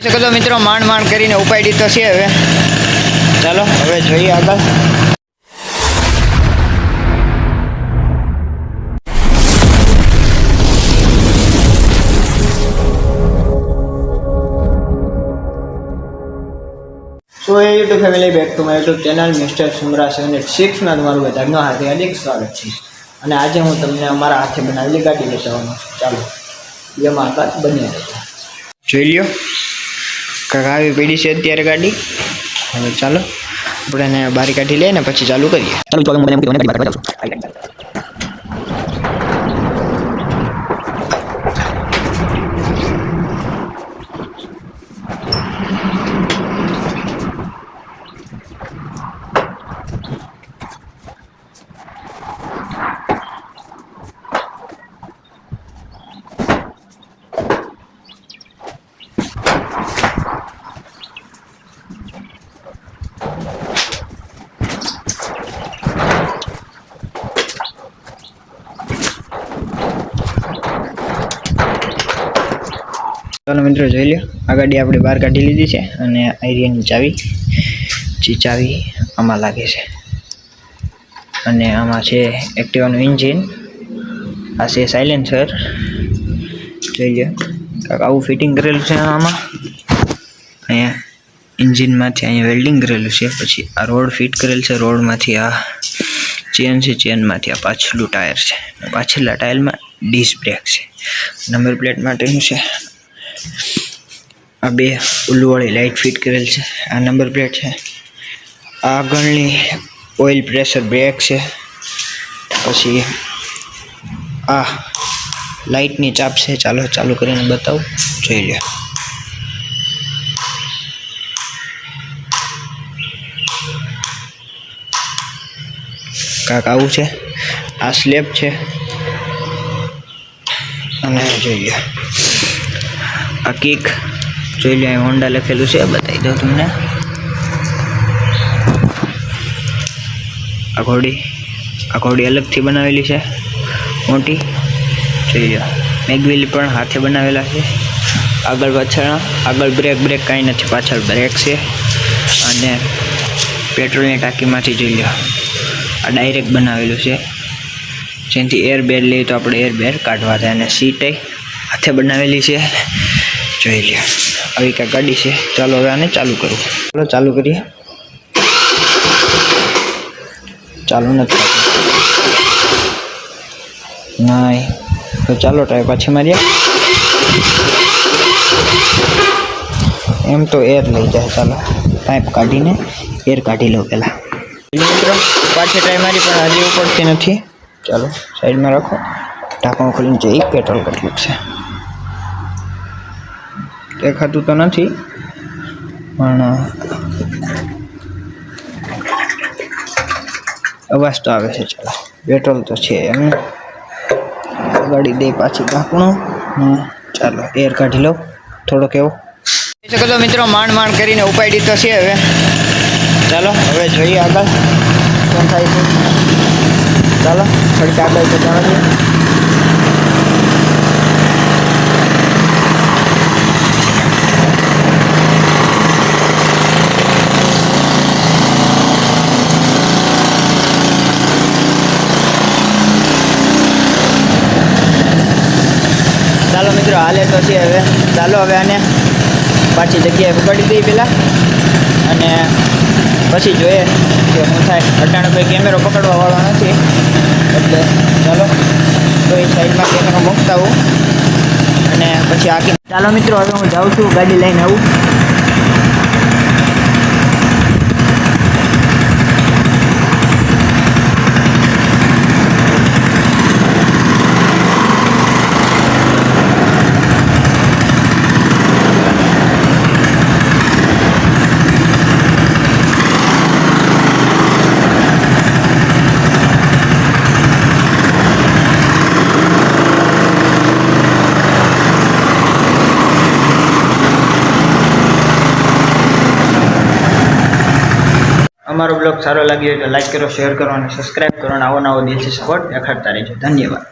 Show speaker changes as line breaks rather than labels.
શકો તો મિત્રો માંડ કરીને ઉપાડી તો છે હવે. ચાલો હવે જોઈએ આગળ. So YouTube family back to my YouTube channel mister Sumra 786 તમારું બધાનું હાર્દિક સ્વાગત છે. અને આજે હું તમને અમારા હાથે બનાવેલી ગાડી બતાવવાનો છું. ચાલો એમાં આગળ બની રહેતા જોઈ લ્યો. આવી પડી છે અત્યારે ગાડી. હવે ચાલો આપણે એને બહાર કાઢી લઈએ ને પછી ચાલુ કરીએ. ચાલો મિત્રો જોઈ લો, આ ગાડી આપણે બહાર કાઢી લીધી છે અને આઈરિયાની ચાવી આમાં લાગે છે. અને આમાં છે એક્ટિવાનું એન્જિન, આ છે સાયલેન્સર. જોઈ લો કાંક આવું ફિટિંગ કરેલું છે આમાં. અહીંયા એન્જિનમાંથી અહીંયા વેલ્ડિંગ કરેલું છે. પછી આ રોડ ફિટ કરેલ છે. રોડમાંથી આ ચેન છે, ચેનમાંથી આ પાછલું ટાયર છે. પાછળના ટાયરમાં ડિસ્ક બ્રેક છે. નંબર પ્લેટ માટેનું છે. આ બે ઉલ્લુવાળી લાઇટ ફિટ કરેલ છે. આ નંબર પ્લેટ છે. આગળની ઓઇલ પ્રેશર બ્રેક છે. પછી આ લાઇટની ચાપ છે. ચાલો ચાલુ કરીને બતાવું, જોઈ લો. કાંક આવું છે. આ સ્લેબ છે. અને જોઈ લો આ કિક, જોઈ લો હોન્ડા લખેલું છે, બતાવી દઉં તમને. આ ઘોડી અલગથી બનાવેલી છે, મોટી. જોઈ લો મેગવિલ પણ હાથે બનાવેલા છે. આગળ બ્રેક કાંઈ નથી, પાછળ બ્રેક છે. અને પેટ્રોલની ટાંકીમાંથી જોઈ લો આ ડાયરેક્ટ બનાવેલું છે, જેનાથી એર બેર લઈએ તો આપણે એર બેર કાઢવા થાય. અને સીટે હાથે બનાવેલી છે. જોઈ લો આવી કાંઈ ગાડી છે. ચાલો હવે આને ચાલુ કરું. ચાલો ચાલુ કરીએ. ચાલુ નથી નહીં તો ચાલો ટ્રાય પાછી મારીએ. એમ તો એર લઈ જાય. ચાલો પાઇપ કાઢીને એર કાઢી લઉં પહેલાં. મિત્રો પાછી ટ્રાય મારી પણ હજી ઉપડતી નથી. ચાલો સાઈડમાં રાખો. ઢાંકણ ખોલીને જોઈએ પેટ્રોલ કેટલું છે. દેખાતું તો નથી પણ અવાજ તો આવે છે. ચાલો પેટ્રોલ તો છે એમ. ગાડી દે પાછી ઢાંકણું. ચાલો એર કાઢી લઉં થોડોક એવો. શકો તો મિત્રો માંડ કરીને ઉપાડી તો છે હવે. ચાલો હવે જોઈએ આગળ શું થાય છે. ચાલો થોડીક આગળ તો જવા. ચાલો મિત્રો હાલે તો છે હવે. ચાલો હવે આને પાછી જગ્યાએ પકડી દઈએ પહેલાં, અને પછી જોઈએ કે શું થાય. અટાણે કોઈ કેમેરો પકડવા વાળો નથી એટલે ચાલો તો એ સાઈડમાં કેમેરો મૂકતા હોઉં અને પછી આખી. ચાલો મિત્રો હવે હું જાઉં છું, ગાડી લઈને આવું. અમારો બ્લોગ સારો લાગ્યો હોય તો લાઈક કરો, શેર કરો અને સબસ્ક્રાઈબ કરો. અને આવો દિલથી સપોર્ટ દેખાડતા રહેજો. ધન્યવાદ.